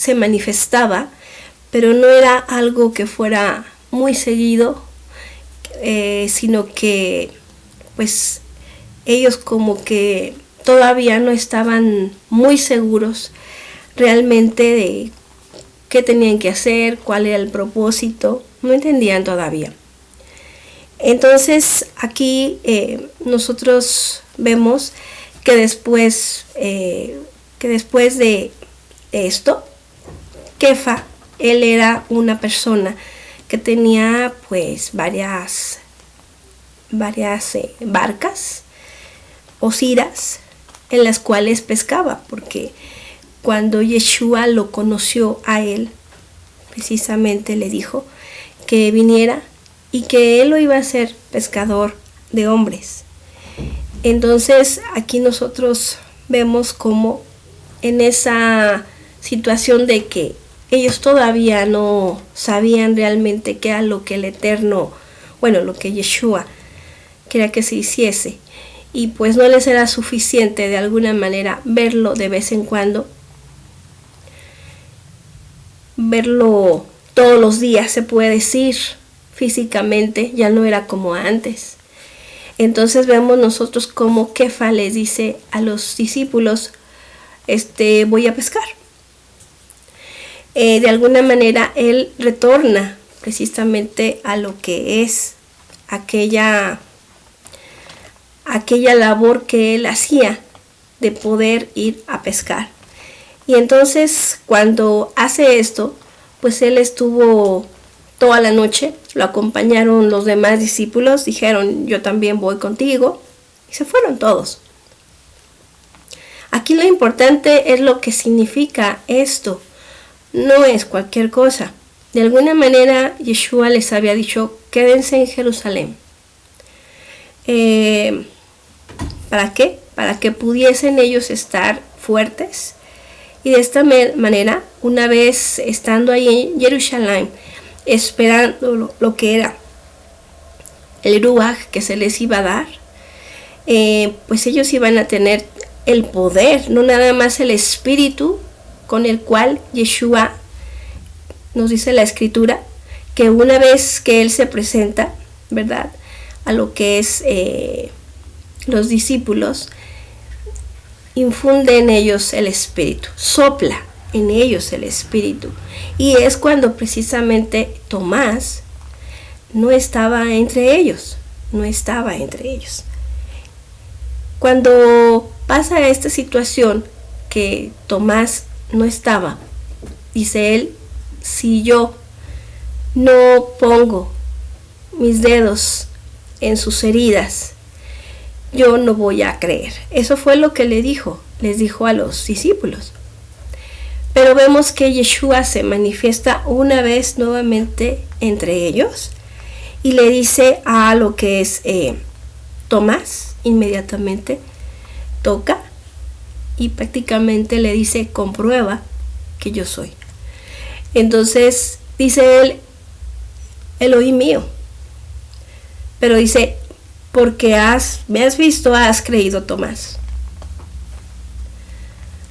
se manifestaba, pero no era algo que fuera muy seguido, sino que pues ellos como que todavía no estaban muy seguros realmente de qué tenían que hacer, cuál era el propósito, no entendían todavía. Entonces aquí nosotros vemos que después de esto, Kefa, él era una persona que tenía pues varias barcas o siras en las cuales pescaba, porque cuando Yeshua lo conoció a él, precisamente le dijo que viniera y que él lo iba a hacer pescador de hombres. Entonces aquí nosotros vemos como en esa situación de que ellos todavía no sabían realmente qué era lo que el Eterno, lo que Yeshua quería que se hiciese, y pues no les era suficiente de alguna manera verlo de vez en cuando, verlo todos los días, se puede decir, físicamente, ya no era como antes. Entonces vemos nosotros como Kefa les dice a los discípulos, voy a pescar. De alguna manera él retorna precisamente a lo que es aquella labor que él hacía de poder ir a pescar. Y entonces cuando hace esto, pues él estuvo toda la noche, lo acompañaron los demás discípulos, dijeron yo también voy contigo, y se fueron todos. Aquí lo importante es lo que significa esto, no es cualquier cosa. De alguna manera Yeshua les había dicho quédense en Jerusalén. ¿Para qué? Para que pudiesen ellos estar fuertes. Y de esta manera, una vez estando ahí en Jerusalén, esperando lo que era el Ruach que se les iba a dar, pues ellos iban a tener el poder, no nada más el espíritu con el cual Yeshua nos dice la escritura, que una vez que él se presenta, ¿verdad?, a lo que es los discípulos, infunde en ellos el espíritu, sopla en ellos el espíritu, y es cuando precisamente Tomás no estaba entre ellos. Cuando pasa esta situación que Tomás no estaba, dice él, si yo no pongo mis dedos en sus heridas, yo no voy a creer. Eso fue lo que les dijo a los discípulos. Pero vemos que Yeshua se manifiesta una vez nuevamente entre ellos y le dice a lo que es Tomás, inmediatamente toca y prácticamente le dice comprueba que yo soy. Entonces dice él, Elohim mío, pero dice, porque me has visto, has creído, Tomás.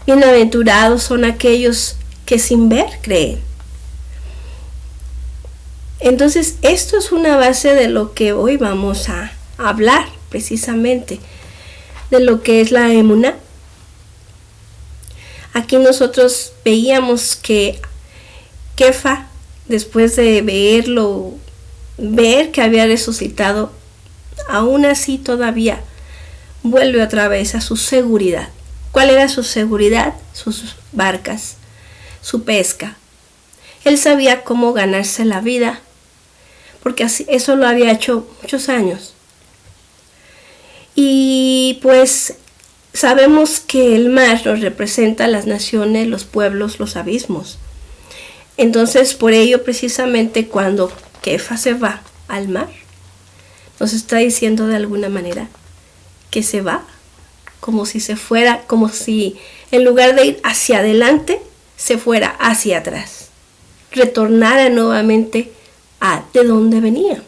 Bienaventurados son aquellos que sin ver creen. Entonces esto es una base de lo que hoy vamos a hablar, precisamente de lo que es la emuná. Aquí nosotros veíamos que Kefa, después de ver que había resucitado, aún así todavía vuelve otra vez a su seguridad. ¿Cuál era su seguridad? Sus barcas, su pesca. Él sabía cómo ganarse la vida, porque eso lo había hecho muchos años. Y pues sabemos que el mar nos representa las naciones, los pueblos, los abismos. Entonces, por ello, precisamente cuando Kefa se va al mar, nos está diciendo de alguna manera que se va, como si se fuera, como si en lugar de ir hacia adelante, se fuera hacia atrás, retornara nuevamente a de donde venía.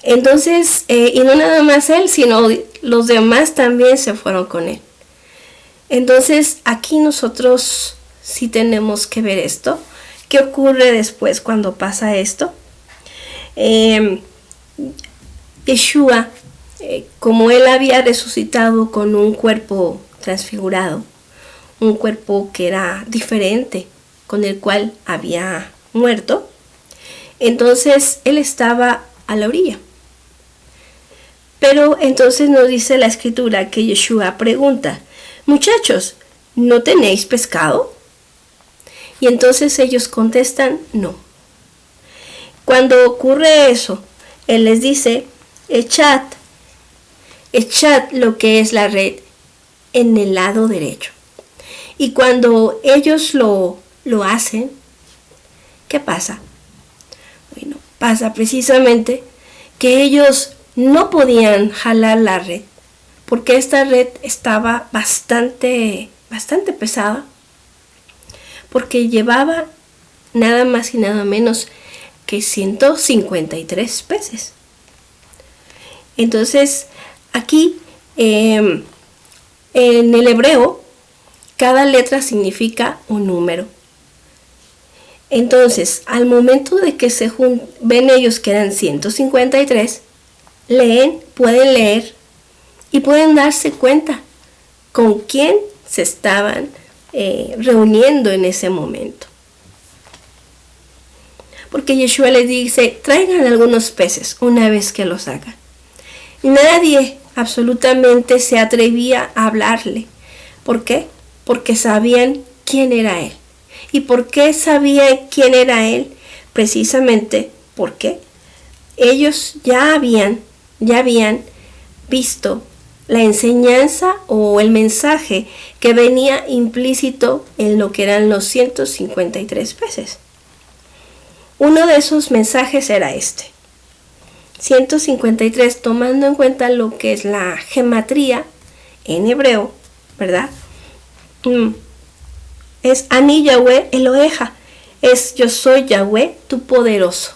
Entonces, y no nada más él, sino los demás también se fueron con él. Entonces, aquí nosotros sí tenemos que ver esto. ¿Qué ocurre después cuando pasa esto? Yeshua, como él había resucitado con un cuerpo transfigurado, un cuerpo que era diferente con el cual había muerto, entonces él estaba a la orilla. Pero entonces nos dice la escritura que Yeshua pregunta: muchachos, ¿no tenéis pescado? Y entonces ellos contestan: no. Cuando ocurre eso, él les dice: echad lo que es la red en el lado derecho. Y cuando ellos lo hacen, ¿qué pasa? Bueno, pasa precisamente que ellos no podían jalar la red, porque esta red estaba bastante pesada, porque llevaba nada más y nada menos que 153 peces. Entonces, aquí en el hebreo, cada letra significa un número. Entonces, al momento de que ven ellos que eran 153, pueden leer y pueden darse cuenta con quién se estaban reuniendo en ese momento. Porque Yeshua les dice: traigan algunos peces una vez que los hagan. Nadie absolutamente se atrevía a hablarle. ¿Por qué? Porque sabían quién era él. ¿Y por qué sabían quién era él? Precisamente porque ellos ya habían visto la enseñanza o el mensaje que venía implícito en lo que eran los 153 peces. Uno de esos mensajes era este: 153, tomando en cuenta lo que es la gematría en hebreo, ¿verdad? Es Ani Yahweh Eloheja, es yo soy Yahweh tu poderoso.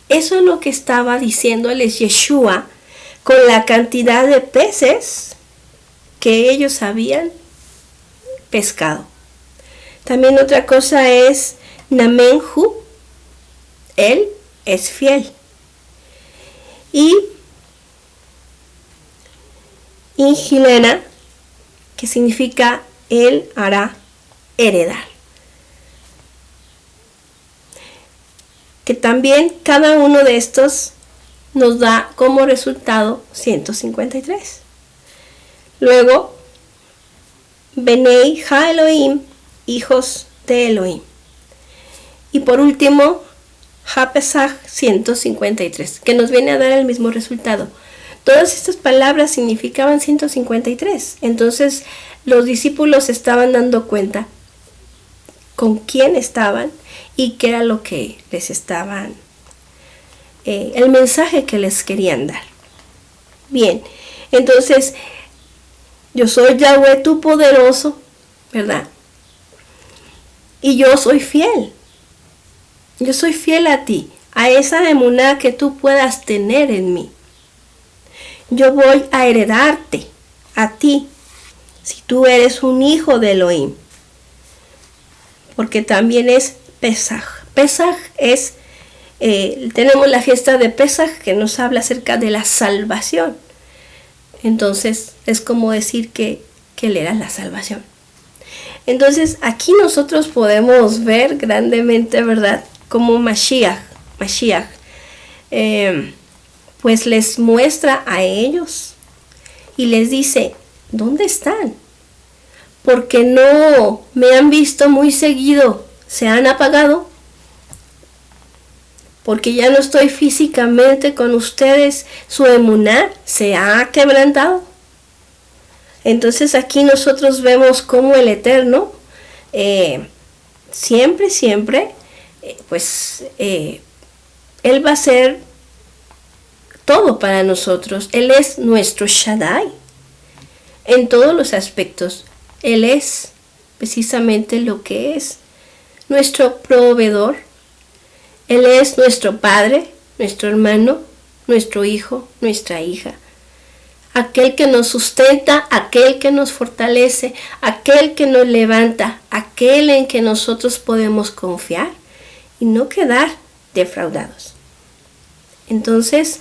Eso es lo que estaba diciéndoles Yeshua con la cantidad de peces que ellos habían pescado. También otra cosa es Namenhu, él es fiel. Y Ingilena, que significa él hará heredar. Que también cada uno de estos nos da como resultado 153. Luego, Benei Ha Elohim, hijos de Elohim. Y por último, Ha Pesach 153, que nos viene a dar el mismo resultado. Todas estas palabras significaban 153. Entonces, los discípulos se estaban dando cuenta con quién estaban y qué era lo que les estaban, el mensaje que les querían dar. Bien, entonces, yo soy Yahweh tu poderoso, ¿verdad? Y yo soy fiel. Yo soy fiel a ti, a esa emuná que tú puedas tener en mí. Yo voy a heredarte a ti, si tú eres un hijo de Elohim. Porque también es Pesaj. Pesaj es, tenemos la fiesta de Pesaj que nos habla acerca de la salvación. Entonces es como decir que Él era la salvación. Entonces aquí nosotros podemos ver grandemente, ¿verdad?, como Mashiach, pues les muestra a ellos y les dice: ¿dónde están? Porque no me han visto muy seguido, se han apagado, porque ya no estoy físicamente con ustedes, su emuná se ha quebrantado. Entonces aquí nosotros vemos cómo el Eterno siempre pues Él va a ser todo para nosotros. Él es nuestro Shaddai en todos los aspectos. Él es precisamente lo que es nuestro proveedor. Él es nuestro padre, nuestro hermano, nuestro hijo, nuestra hija. Aquel que nos sustenta, aquel que nos fortalece, aquel que nos levanta, aquel en que nosotros podemos confiar y no quedar defraudados. Entonces,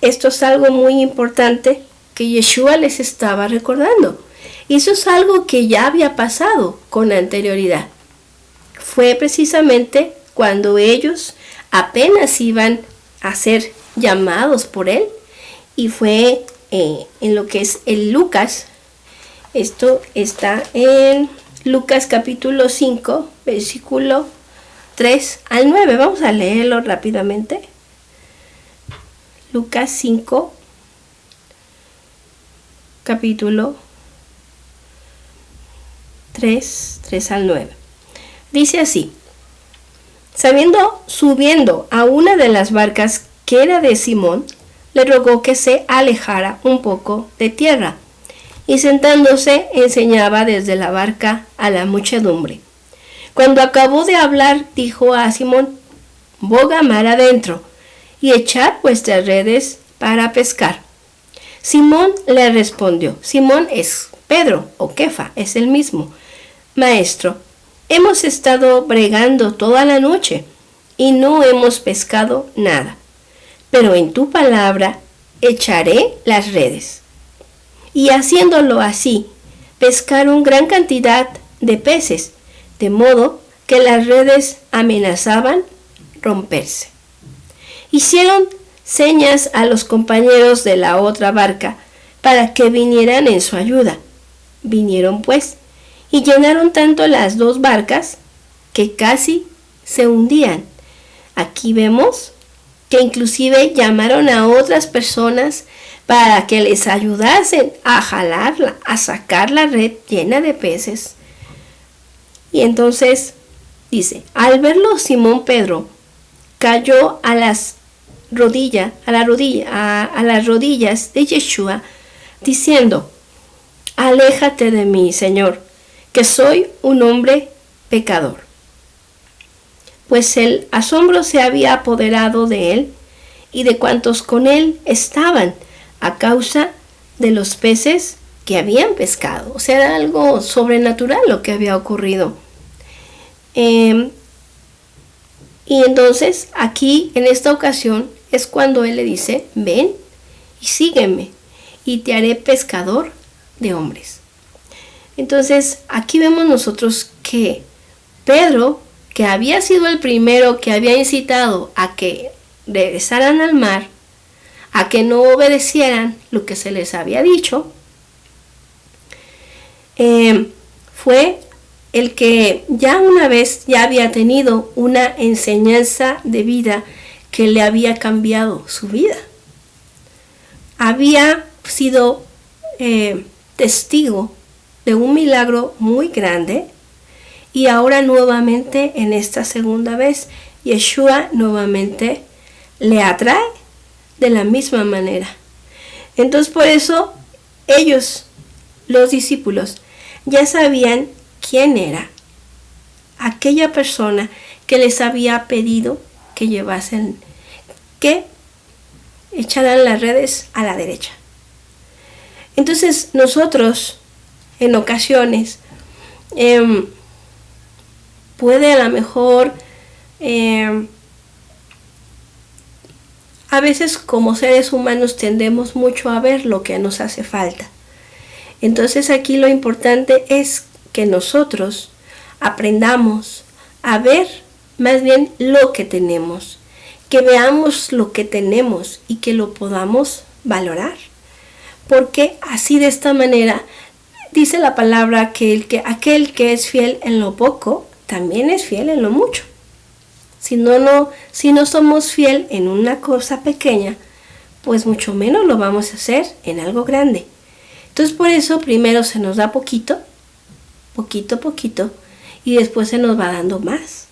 esto es algo muy importante que Yeshua les estaba recordando. Y eso es algo que ya había pasado con anterioridad. Fue precisamente cuando ellos apenas iban a ser llamados por él, y fue en lo que es el Lucas. Esto está en Lucas capítulo 5, versículo 3 al 9. Vamos a leerlo rápidamente. Lucas 5, capítulo 3 al 9. Dice así: subiendo a una de las barcas que era de Simón, le rogó que se alejara un poco de tierra, y sentándose enseñaba desde la barca a la muchedumbre. Cuando acabó de hablar, dijo a Simón: boga mar adentro, y echad vuestras redes para pescar. Simón le respondió. Simón es Pedro o Kefa, es el mismo. Maestro, hemos estado bregando toda la noche y no hemos pescado nada, pero en tu palabra echaré las redes. Y haciéndolo así, pescaron gran cantidad de peces, de modo que las redes amenazaban romperse. Hicieron señas a los compañeros de la otra barca para que vinieran en su ayuda. Vinieron pues, y llenaron tanto las dos barcas que casi se hundían. Aquí vemos que inclusive llamaron a otras personas para que les ayudasen a jalarla, a sacar la red llena de peces. Y entonces dice: al verlo, Simón Pedro cayó a las rodillas de Yeshua, diciendo: aléjate de mí, Señor, que soy un hombre pecador. Pues el asombro se había apoderado de él y de cuantos con él estaban, a causa de los peces que habían pescado. O sea, era algo sobrenatural lo que había ocurrido. Y entonces aquí, en esta ocasión, es cuando él le dice: ven y sígueme, y te haré pescador de hombres. Entonces, aquí vemos nosotros que Pedro, que había sido el primero que había incitado a que regresaran al mar, a que no obedecieran lo que se les había dicho, fue el que ya una vez ya había tenido una enseñanza de vida que le había cambiado su vida. Había sido testigo de un milagro muy grande, y ahora nuevamente, en esta segunda vez, Yeshua nuevamente le atrae de la misma manera. Entonces, por eso ellos, los discípulos, ya sabían quién era aquella persona que les había pedido que llevasen, que echaran las redes a la derecha. Entonces, nosotros en ocasiones puede a lo mejor a veces como seres humanos tendemos mucho a ver lo que nos hace falta. Entonces aquí lo importante es que nosotros aprendamos a ver más bien lo que tenemos, que veamos lo que tenemos y que lo podamos valorar, porque así, de esta manera, dice la palabra que aquel que es fiel en lo poco también es fiel en lo mucho. Si no somos fiel en una cosa pequeña, pues mucho menos lo vamos a hacer en algo grande. Entonces, por eso primero se nos da poquito, y después se nos va dando más,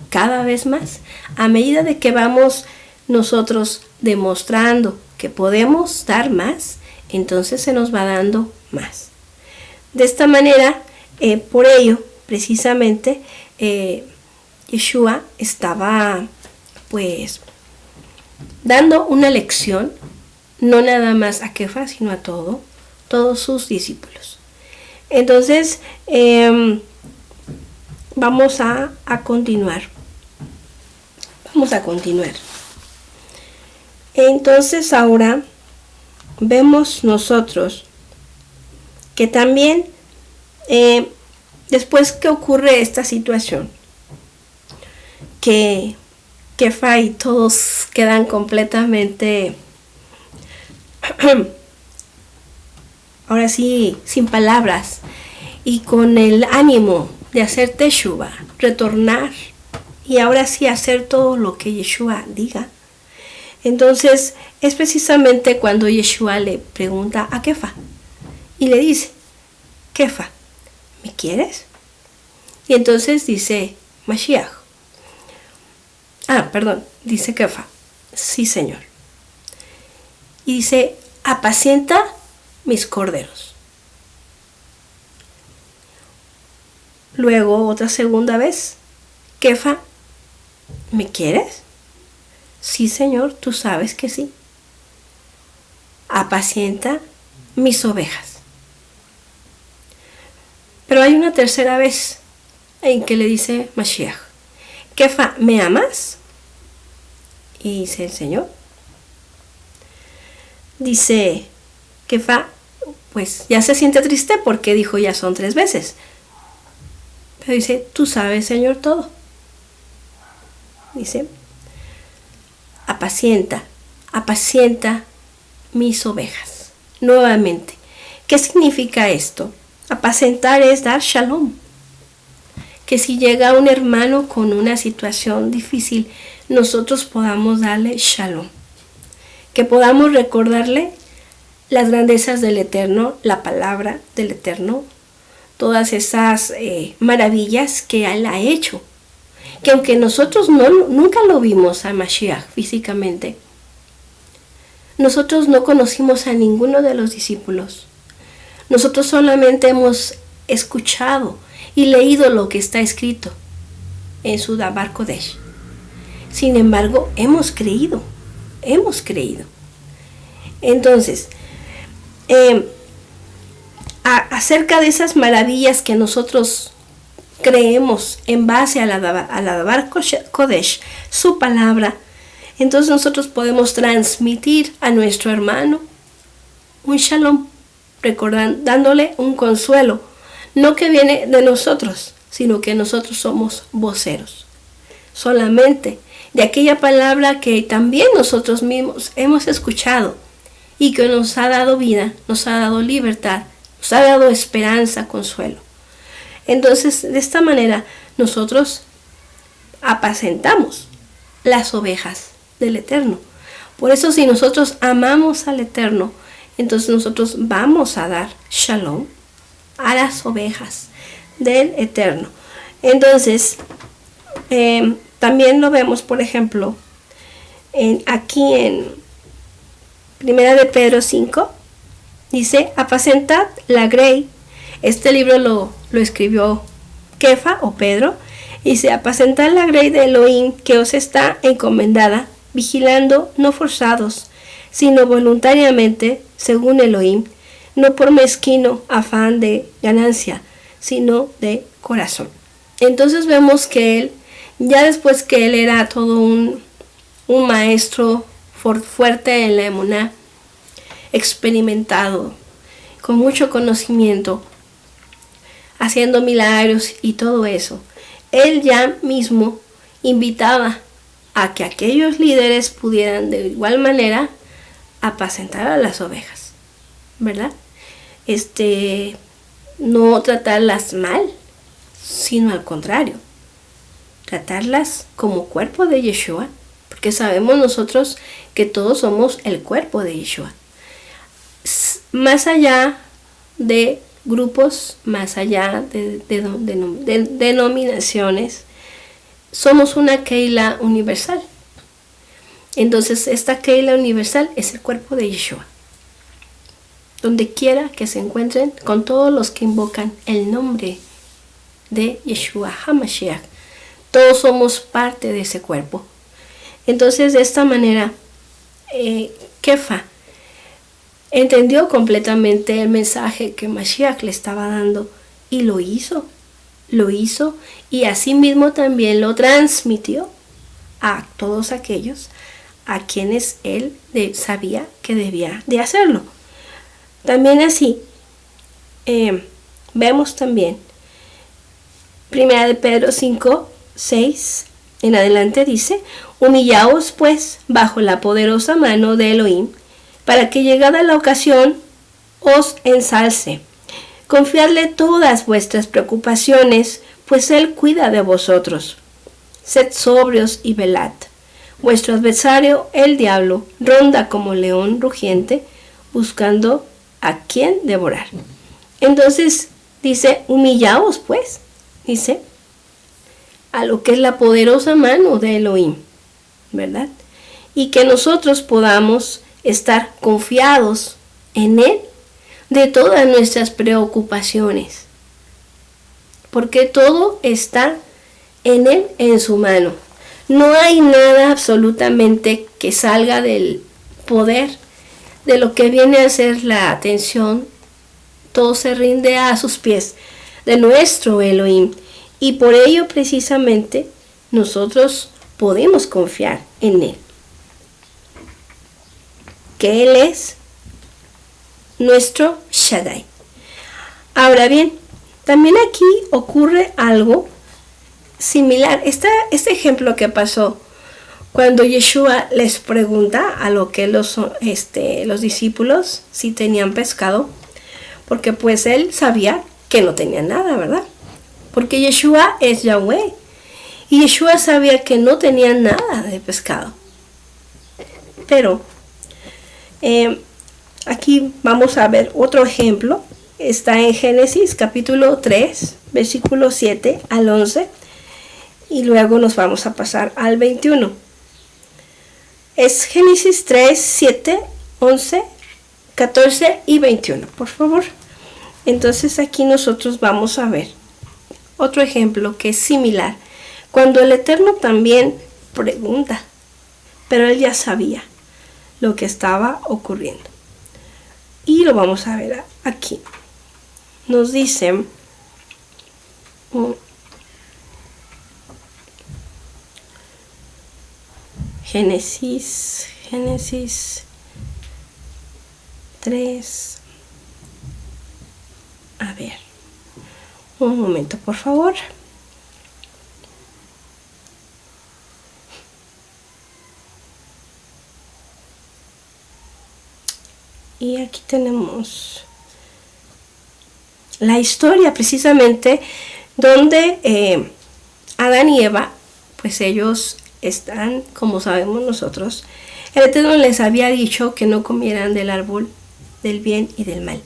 cada vez más. A medida de que vamos nosotros demostrando que podemos dar más, entonces se nos va dando más. De esta manera, por ello, precisamente, Yeshua estaba pues dando una lección, no nada más a Kefa, sino a todos sus discípulos. Entonces, Vamos a continuar. Vamos a continuar. Entonces ahora vemos nosotros que también después que ocurre esta situación, que Kefa y todos quedan completamente ahora sí sin palabras y con el ánimo de hacer teshuva, retornar y ahora sí hacer todo lo que Yeshua diga. Entonces es precisamente cuando Yeshua le pregunta a Kefa y le dice: Kefa, ¿me quieres? Y entonces dice Mashiach, dice Kefa, sí señor. Y dice: apacienta mis corderos. Luego otra segunda vez: Kefa, ¿me quieres? Sí señor, tú sabes que sí. Apacienta mis ovejas. Pero hay una tercera vez en que le dice Mashiach: Kefa, ¿me amas? Y dice el Señor. Dice Kefa, pues ya se siente triste porque dijo ya son 3 veces. Pero dice: tú sabes, Señor, todo. Dice: apacienta mis ovejas. Nuevamente, ¿qué significa esto? Apacentar es dar shalom. Que si llega un hermano con una situación difícil, nosotros podamos darle shalom. Que podamos recordarle las grandezas del Eterno, la palabra del Eterno, todas esas maravillas que Él ha hecho. Que aunque nosotros nunca lo vimos a Mashiach físicamente, nosotros no conocimos a ninguno de los discípulos. Nosotros solamente hemos escuchado y leído lo que está escrito en su Dabar Kodesh. Sin embargo, hemos creído. Entonces, acerca de esas maravillas que nosotros creemos en base a la Dabar Kodesh, su palabra, entonces nosotros podemos transmitir a nuestro hermano un shalom, dándole un consuelo, no que viene de nosotros, sino que nosotros somos voceros, solamente de aquella palabra que también nosotros mismos hemos escuchado y que nos ha dado vida, nos ha dado libertad, nos ha dado esperanza, consuelo. Entonces, de esta manera, nosotros apacentamos las ovejas del Eterno. Por eso, si nosotros amamos al Eterno, entonces nosotros vamos a dar shalom a las ovejas del Eterno. Entonces, también lo vemos, por ejemplo, aquí en Primera de Pedro 5, dice: apacentad la grey. Este libro lo escribió Kefa o Pedro. Dice: apacentad la grey de Elohim que os está encomendada, vigilando, no forzados, sino voluntariamente, según Elohim, no por mezquino afán de ganancia, sino de corazón. Entonces vemos que él, ya después que él era todo un maestro fuerte en la emuná, experimentado, con mucho conocimiento, haciendo milagros y todo eso, él ya mismo invitaba a que aquellos líderes pudieran de igual manera apacentar a las ovejas, ¿verdad? No tratarlas mal, sino al contrario, tratarlas como cuerpo de Yeshua, porque sabemos nosotros que todos somos el cuerpo de Yeshua. Más allá de grupos, más allá de denominaciones, somos una Keila universal. Entonces, esta Keila universal es el cuerpo de Yeshua. Donde quiera que se encuentren, con todos los que invocan el nombre de Yeshua HaMashiach, todos somos parte de ese cuerpo. Entonces, de esta manera, Kefa entendió completamente el mensaje que Mashiach le estaba dando y lo hizo y asimismo también lo transmitió a todos aquellos a quienes él sabía que debía de hacerlo. También así, vemos también 1 de Pedro 5, 6 en adelante dice: humillaos pues bajo la poderosa mano de Elohim, para que llegada la ocasión os ensalce. Confiadle todas vuestras preocupaciones, pues él cuida de vosotros. Sed sobrios y velad. Vuestro adversario, el diablo, ronda como león rugiente, buscando a quien devorar. Entonces dice, humillaos pues, dice, a lo que es la poderosa mano de Elohim, ¿verdad? Y que nosotros podamos estar confiados en él de todas nuestras preocupaciones, porque todo está en él, en su mano. No hay nada absolutamente que salga del poder de lo que viene a ser la atención. Todo se rinde a sus pies de nuestro Elohim, y por ello precisamente nosotros podemos confiar en él, que él es nuestro Shaddai. Ahora bien, también aquí ocurre algo similar. Este ejemplo que pasó cuando Yeshua les pregunta a lo que los discípulos si tenían pescado, porque pues él sabía que no tenían nada, ¿verdad? Porque Yeshua es Yahweh y Yeshua sabía que no tenían nada de pescado. Pero aquí vamos a ver otro ejemplo. Está en Génesis capítulo 3, versículo 7 al 11. Y luego nos vamos a pasar al 21. Es Génesis 3, 7, 11, 14 y 21, por favor. Entonces aquí nosotros vamos a ver otro ejemplo que es similar. Cuando el Eterno también pregunta, pero él ya sabía lo que estaba ocurriendo. Y lo vamos a ver aquí. Nos dice Génesis 3. A ver, un momento, por favor. Y aquí tenemos la historia precisamente donde Adán y Eva, pues ellos están, como sabemos nosotros, el Eterno les había dicho que no comieran del árbol del bien y del mal.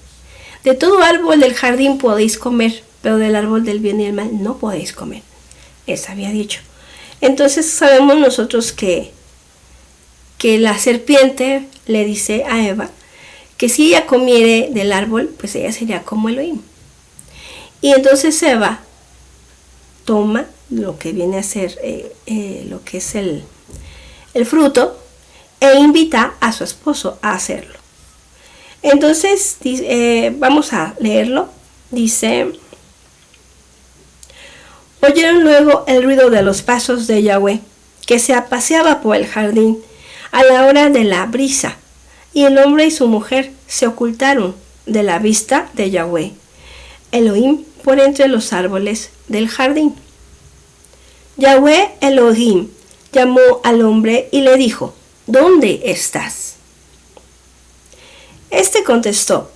De todo árbol del jardín podéis comer, pero del árbol del bien y del mal no podéis comer. Eso había dicho. Entonces sabemos nosotros que la serpiente le dice a Eva que si ella comiere del árbol, pues ella sería como Elohim. Y entonces Eva toma lo que viene a ser lo que es el fruto e invita a su esposo a hacerlo. Entonces vamos a leerlo. Dice: oyeron luego el ruido de los pasos de Yahweh, que se paseaba por el jardín a la hora de la brisa, y el hombre y su mujer se ocultaron de la vista de Yahweh, Elohim, por entre los árboles del jardín. Yahweh Elohim llamó al hombre y le dijo: ¿dónde estás? Este contestó: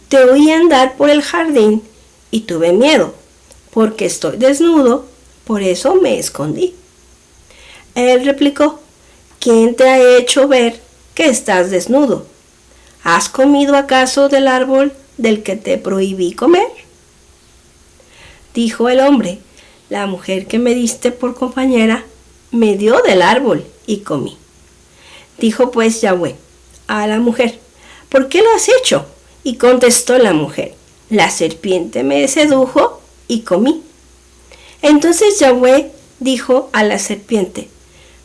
te oí andar por el jardín y tuve miedo, porque estoy desnudo, por eso me escondí. Él replicó: ¿quién te ha hecho ver que estás desnudo? ¿Has comido acaso del árbol del que te prohibí comer? Dijo el hombre: la mujer que me diste por compañera me dio del árbol y comí. Dijo pues Yahweh a la mujer: ¿por qué lo has hecho? Y contestó la mujer: la serpiente me sedujo y comí. Entonces Yahweh dijo a la serpiente: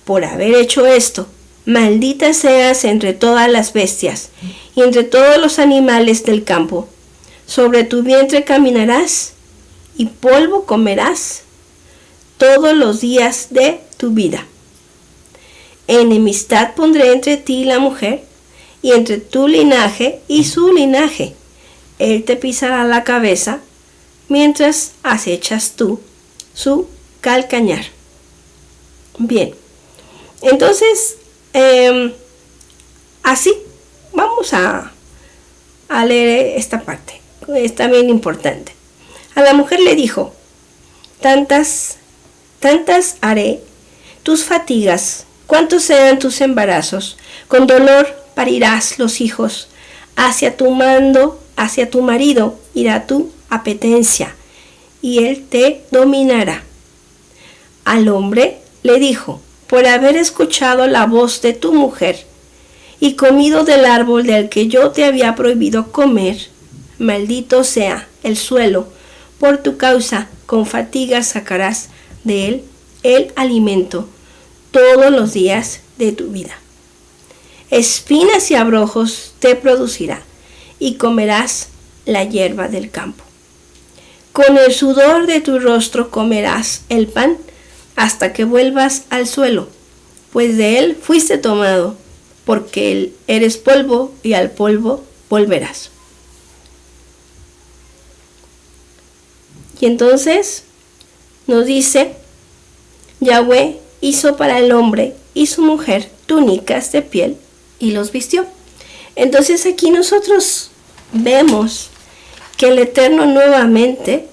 por haber hecho esto, maldita seas entre todas las bestias y entre todos los animales del campo. Sobre tu vientre caminarás y polvo comerás todos los días de tu vida. Enemistad pondré entre ti y la mujer, y entre tu linaje y su linaje. Él te pisará la cabeza, mientras acechas tú su calcañar. Bien, entonces, así vamos a leer esta parte. Está bien importante. A la mujer le dijo: tantas haré tus fatigas, cuántos sean tus embarazos. Con dolor parirás los hijos. Hacia tu marido irá tu apetencia, y él te dominará. Al hombre le dijo: por haber escuchado la voz de tu mujer y comido del árbol del que yo te había prohibido comer, maldito sea el suelo por tu causa, con fatiga sacarás de él el alimento todos los días de tu vida. Espinas y abrojos te producirá, y comerás la hierba del campo. Con el sudor de tu rostro comerás el pan hasta que vuelvas al suelo, pues de él fuiste tomado, porque eres polvo y al polvo volverás. Y entonces nos dice: Yahweh hizo para el hombre y su mujer túnicas de piel y los vistió. Entonces aquí nosotros vemos que el Eterno nuevamente,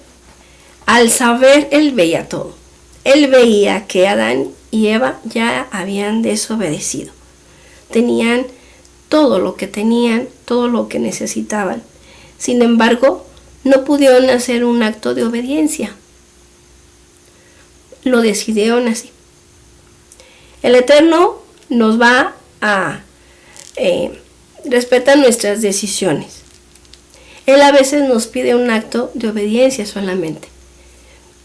al saber, Él veía todo. Él veía que Adán y Eva ya habían desobedecido. Tenían todo lo que tenían, todo lo que necesitaban. Sin embargo, no pudieron hacer un acto de obediencia. Lo decidieron así. El Eterno nos va a respetar nuestras decisiones. Él a veces nos pide un acto de obediencia solamente.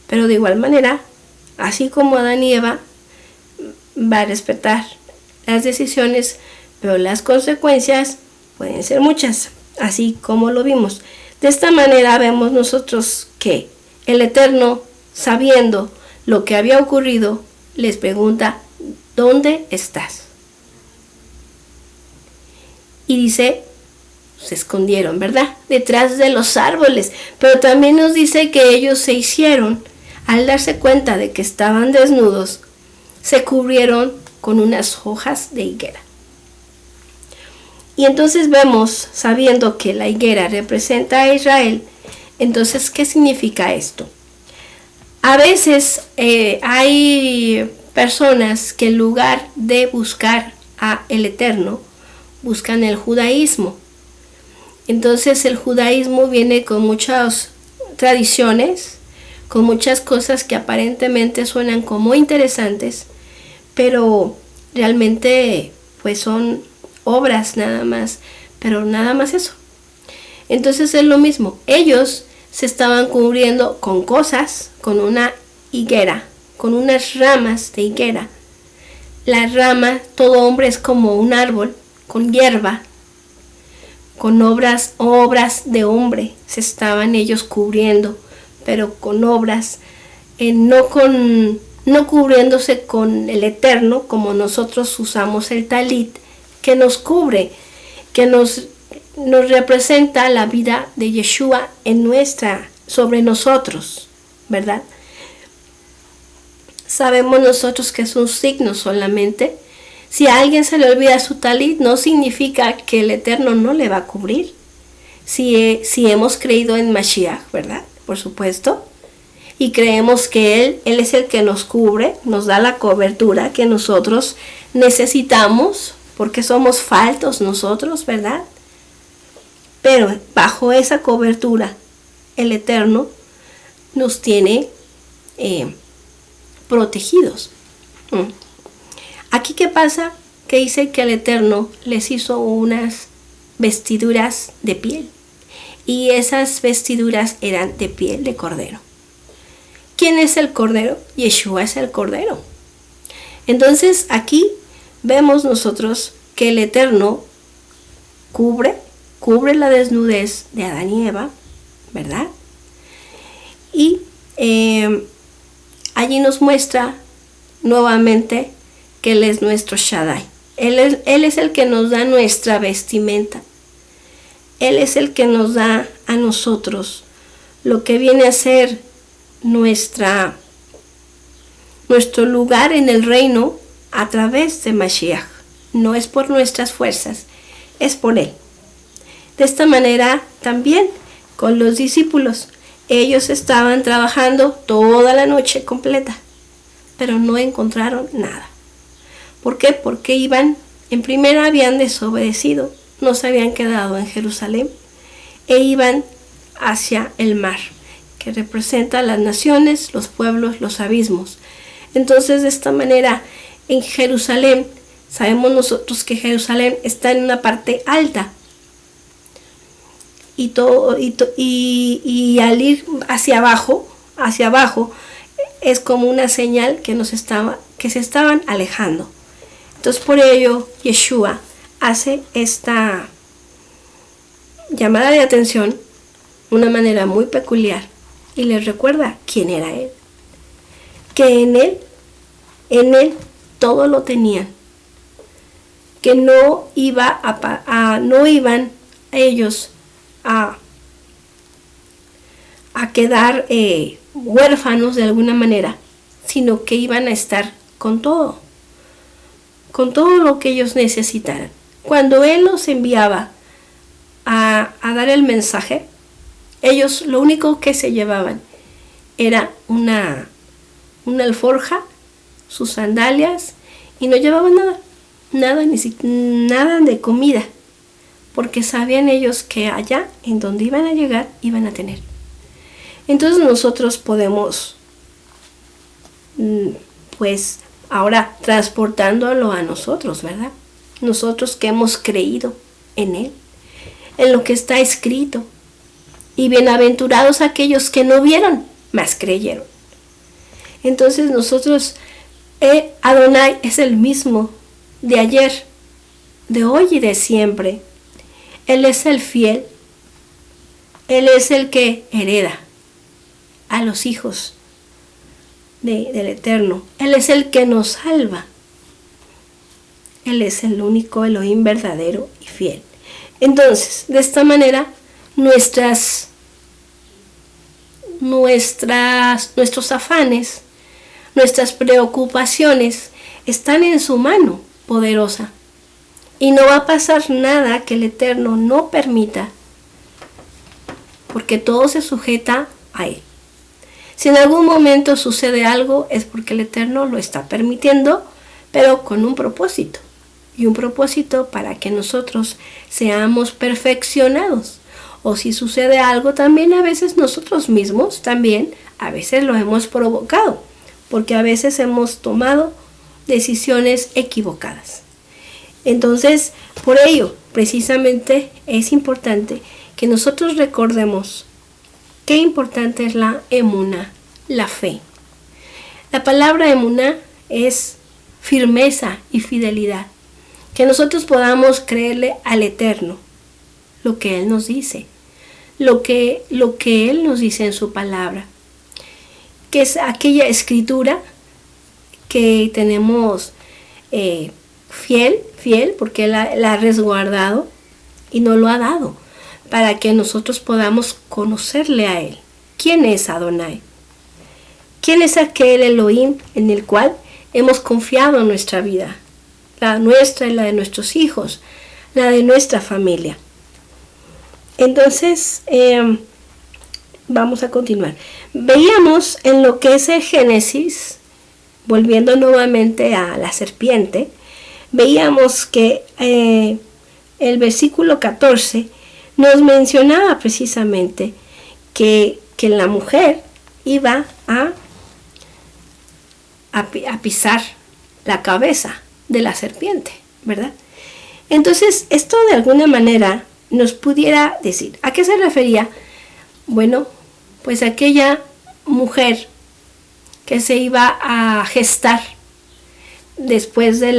Pero de igual manera, así como Adán y Eva, va a respetar las decisiones, pero las consecuencias pueden ser muchas, así como lo vimos. De esta manera vemos nosotros que el Eterno, sabiendo lo que había ocurrido, les pregunta: ¿dónde estás? Y dice, se escondieron, ¿verdad? Detrás de los árboles. Pero también nos dice que ellos se hicieron, al darse cuenta de que estaban desnudos, se cubrieron con unas hojas de higuera. Y entonces vemos, sabiendo que la higuera representa a Israel, entonces, ¿qué significa esto? A veces hay personas que en lugar de buscar a el Eterno, buscan el judaísmo. Entonces el judaísmo viene con muchas tradiciones, con muchas cosas que aparentemente suenan como interesantes, pero realmente pues son obras nada más, pero nada más eso. Entonces es lo mismo, ellos se estaban cubriendo con cosas, con una higuera, con unas ramas de higuera. La rama, todo hombre es como un árbol, con hierba, con obras de hombre se estaban ellos cubriendo, pero con obras, no cubriéndose con el Eterno, como nosotros usamos el talit, que nos cubre, que nos representa la vida de Yeshua sobre nosotros, ¿verdad? Sabemos nosotros que es un signo solamente. Si a alguien se le olvida su talit, no significa que el Eterno no le va a cubrir. Si hemos creído en Mashiach, ¿verdad? Por supuesto. Y creemos que Él es el que nos cubre, nos da la cobertura que nosotros necesitamos, porque somos faltos nosotros, ¿verdad? Pero bajo esa cobertura, el Eterno nos tiene protegidos. Aquí, ¿qué pasa? Que dice que el Eterno les hizo unas vestiduras de piel. Y esas vestiduras eran de piel de cordero. ¿Quién es el cordero? Yeshua es el cordero. Entonces, aquí vemos nosotros que el Eterno cubre la desnudez de Adán y Eva, ¿verdad? Y allí nos muestra nuevamente que Él es nuestro Shaddai. Él es el que nos da nuestra vestimenta. Él es el que nos da a nosotros lo que viene a ser nuestro lugar en el reino a través de Mashiach. No es por nuestras fuerzas, es por Él. De esta manera también con los discípulos. Ellos estaban trabajando toda la noche completa, pero no encontraron nada. ¿Por qué? Porque en primera habían desobedecido, no se habían quedado en Jerusalén e iban hacia el mar, que representa las naciones, los pueblos, los abismos. Entonces, de esta manera, en Jerusalén, sabemos nosotros que Jerusalén está en una parte alta, y al ir hacia abajo es como una señal que se estaban alejando. Entonces, por ello Yeshua hace esta llamada de atención de una manera muy peculiar y les recuerda quién era Él, que en él todo lo tenían, que no iban ellos a quedar huérfanos de alguna manera, sino que iban a estar con todo lo que ellos necesitaran. Cuando Él los enviaba a dar el mensaje, ellos lo único que se llevaban era una alforja, sus sandalias, y no llevaban nada de comida, porque sabían ellos que allá en donde iban a llegar iban a tener. Entonces nosotros podemos, pues ahora transportándolo a nosotros, ¿verdad? Nosotros que hemos creído en Él, en lo que está escrito. Y bienaventurados aquellos que no vieron, mas creyeron. Entonces nosotros, Adonai es el mismo de ayer, de hoy y de siempre. Él es el fiel. Él es el que hereda a los hijos del Eterno. Él es el que nos salva. Él es el único Elohim verdadero y fiel. Entonces, de esta manera, nuestros afanes, nuestras preocupaciones están en su mano poderosa. Y no va a pasar nada que el Eterno no permita, porque todo se sujeta a Él. Si en algún momento sucede algo, es porque el Eterno lo está permitiendo, pero con un propósito. Y un propósito para que nosotros seamos perfeccionados. O si sucede algo, también a veces nosotros mismos, también a veces lo hemos provocado, porque a veces hemos tomado decisiones equivocadas. Entonces, por ello, precisamente es importante que nosotros recordemos qué importante es la emuná, la fe. La palabra emuná es firmeza y fidelidad. Que nosotros podamos creerle al Eterno lo que Él nos dice, lo que Él nos dice en su palabra, que es aquella escritura que tenemos fiel, porque Él la ha resguardado y nos lo ha dado para que nosotros podamos conocerle a Él. ¿Quién es Adonai? ¿Quién es aquel Elohim en el cual hemos confiado en nuestra vida? La nuestra y la de nuestros hijos, la de nuestra familia. Entonces, vamos a continuar. Veíamos en lo que es el Génesis, volviendo nuevamente a la serpiente, veíamos que el versículo 14 nos mencionaba precisamente que la mujer iba a pisar la cabeza de la serpiente, ¿verdad? Entonces, esto de alguna manera nos pudiera decir, ¿a qué se refería? Bueno, pues aquella mujer que se iba a gestar después de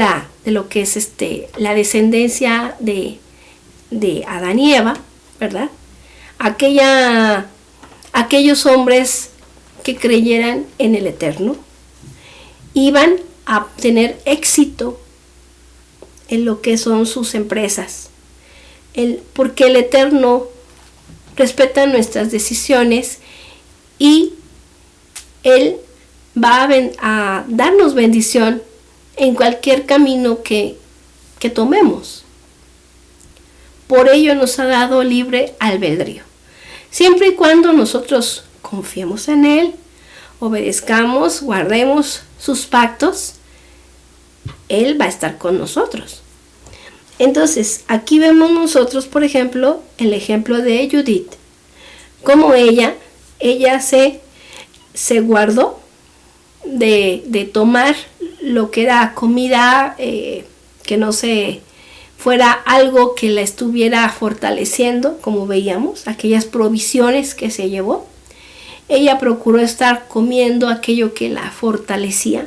lo que es la descendencia de Adán y Eva, ¿verdad? Aquellos hombres que creyeran en el Eterno iban a tener éxito en lo que son sus empresas, porque el Eterno respeta nuestras decisiones y Él va a darnos bendición en cualquier camino que tomemos. Por ello nos ha dado libre albedrío. Siempre y cuando nosotros confiemos en Él, obedezcamos, guardemos sus pactos, Él va a estar con nosotros. Entonces, aquí vemos nosotros, por ejemplo, el ejemplo de Judith. Como ella se guardó de tomar lo que era comida, que no se fuera algo que la estuviera fortaleciendo, como veíamos, aquellas provisiones que se llevó. Ella procuró estar comiendo aquello que la fortalecía.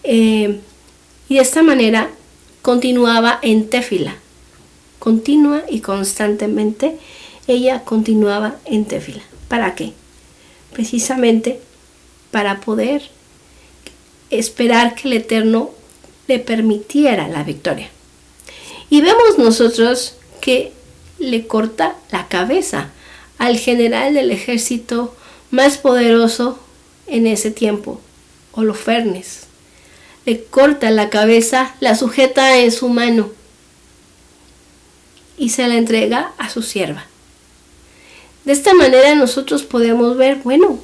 Y de esta manera continuaba en tefila. Continua y constantemente ella continuaba en tefila. ¿Para qué? Precisamente para poder esperar que el Eterno le permitiera la victoria. Y vemos nosotros que le corta la cabeza al general del ejército más poderoso en ese tiempo, Holofernes. Le corta la cabeza, la sujeta en su mano y se la entrega a su sierva. De esta manera nosotros podemos ver, bueno,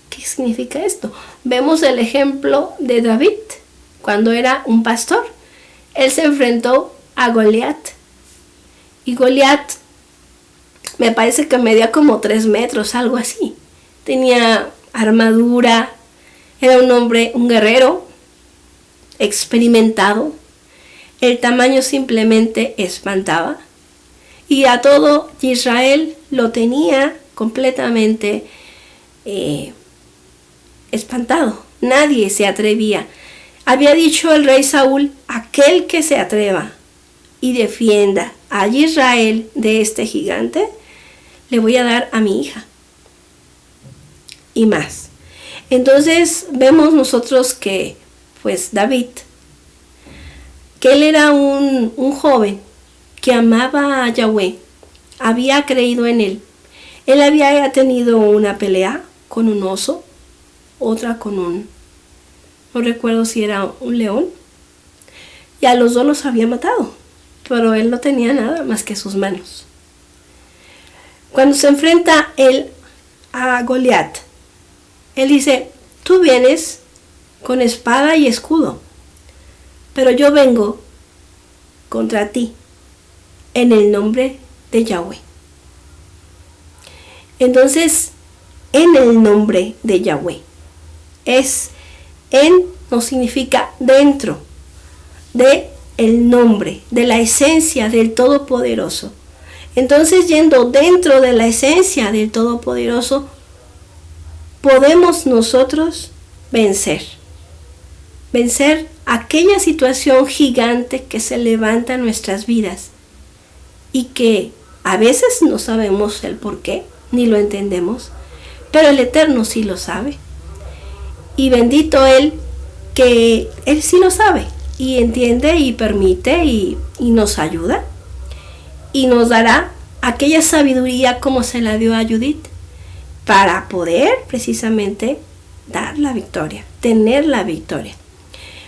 ¿qué significa esto? Vemos el ejemplo de David, cuando era un pastor. Él se enfrentó a Goliat. Y Goliat me parece que medía como 3 metros, algo así. Tenía armadura, era un hombre, un guerrero experimentado. El tamaño simplemente espantaba. Y a todo Israel lo tenía completamente espantado. Nadie se atrevía. Había dicho el rey Saúl, aquel que se atreva y defienda a Israel de este gigante, le voy a dar a mi hija. Y más. Entonces vemos nosotros que, pues David, que él era un joven que amaba a Yahweh, había creído en él. Él había tenido una pelea con un oso, otra con no recuerdo si era un león, y a los dos los había matado, pero él no tenía nada más que sus manos. Cuando se enfrenta él a Goliat, él dice, tú vienes con espada y escudo, pero yo vengo contra ti en el nombre de Yahweh. Entonces, en el nombre de Yahweh, no significa dentro de el nombre, de la esencia del Todopoderoso. Entonces, yendo dentro de la esencia del Todopoderoso, podemos nosotros vencer aquella situación gigante que se levanta en nuestras vidas y que a veces no sabemos el por qué, ni lo entendemos, pero el Eterno sí lo sabe. Y bendito Él, que Él sí lo sabe y entiende y permite y nos ayuda y nos dará aquella sabiduría como se la dio a Judith para poder precisamente dar la victoria, tener la victoria.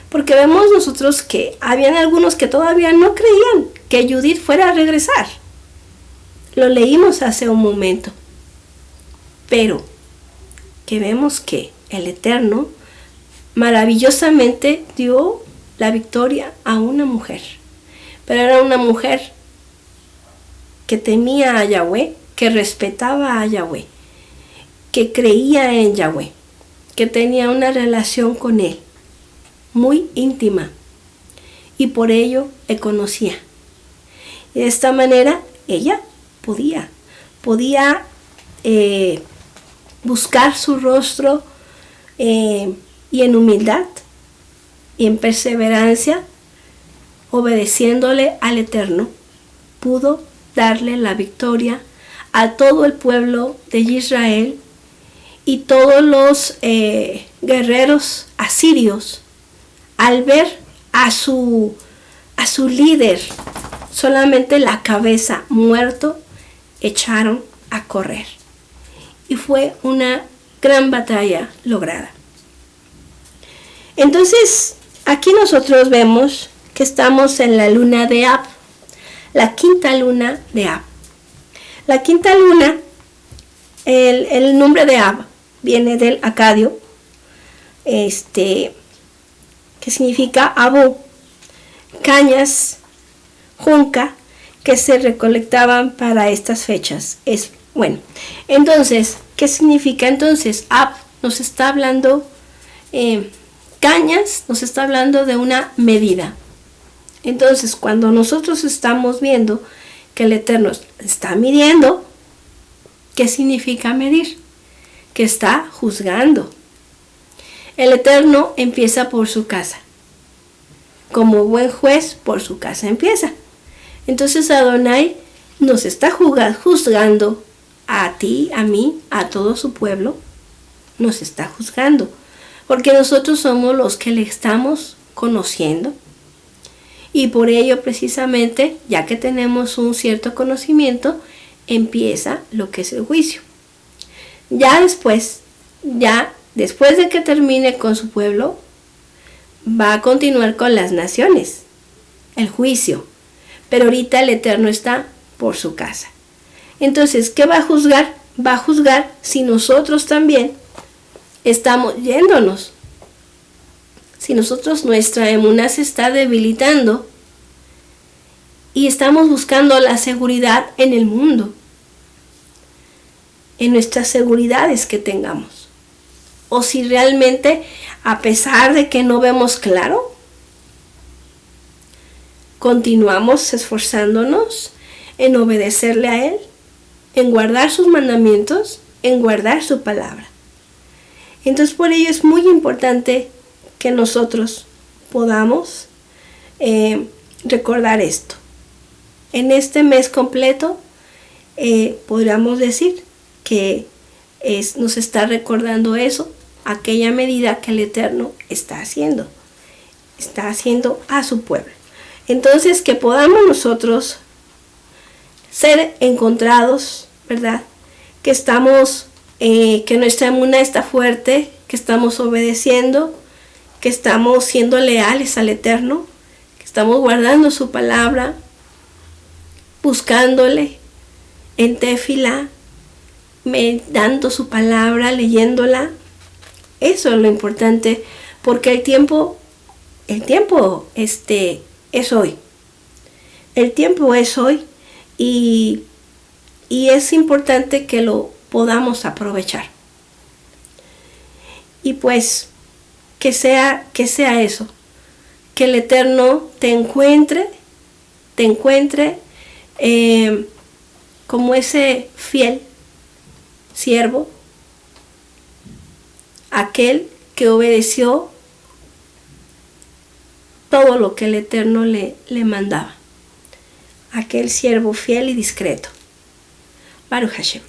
Porque vemos nosotros que habían algunos que todavía no creían que Judith fuera a regresar. Lo leímos hace un momento. Pero que vemos que el Eterno maravillosamente dio la victoria a una mujer. Pero era una mujer que temía a Yahweh, que respetaba a Yahweh, que creía en Yahweh, que tenía una relación con Él muy íntima y por ello le conocía. Y de esta manera ella podía buscar su rostro y en humildad y en perseverancia, obedeciéndole al Eterno, pudo darle la victoria a todo el pueblo de Israel Y todos los guerreros asirios, al ver a su líder, solamente la cabeza muerto, echaron a correr. Y fue una gran batalla lograda. Entonces, aquí nosotros vemos que estamos en la luna de Ab, la quinta luna de Ab. La quinta luna, el nombre de Ab viene del acadio, que significa abu, cañas, junca, que se recolectaban para estas fechas. Entonces, ¿qué significa entonces? Ab nos está hablando, cañas nos está hablando de una medida. Entonces, cuando nosotros estamos viendo que el Eterno está midiendo, ¿qué significa medir? Que está juzgando. El Eterno empieza por su casa. Como buen juez, por su casa empieza. Entonces Adonai nos está juzgando a ti, a mí, a todo su pueblo. Nos está juzgando. Porque nosotros somos los que le estamos conociendo. Y por ello, precisamente, ya que tenemos un cierto conocimiento, empieza lo que es el juicio. Ya después de que termine con su pueblo, va a continuar con las naciones, el juicio. Pero ahorita el Eterno está por su casa. Entonces, ¿qué va a juzgar? Va a juzgar si nosotros también estamos yéndonos. Si nosotros, nuestra emuná se está debilitando y estamos buscando la seguridad en el mundo, en nuestras seguridades que tengamos. O si realmente, a pesar de que no vemos claro, continuamos esforzándonos en obedecerle a Él, en guardar sus mandamientos, en guardar su palabra. Entonces, por ello es muy importante que nosotros podamos recordar esto. En este mes completo podríamos decir que nos está recordando eso, aquella medida que el Eterno está haciendo a su pueblo. Entonces, que podamos nosotros ser encontrados, ¿verdad? Que estamos, que nuestra emuná está fuerte, que estamos obedeciendo, que estamos siendo leales al Eterno, que estamos guardando su palabra, buscándole en tefilá, meditando su palabra, leyéndola. Eso es lo importante, porque el tiempo es hoy. El tiempo es hoy y es importante que lo podamos aprovechar. Y pues que sea eso, que el Eterno te encuentre como ese fiel siervo, aquel que obedeció todo lo que el Eterno le mandaba, aquel siervo fiel y discreto. Baruch Hashem.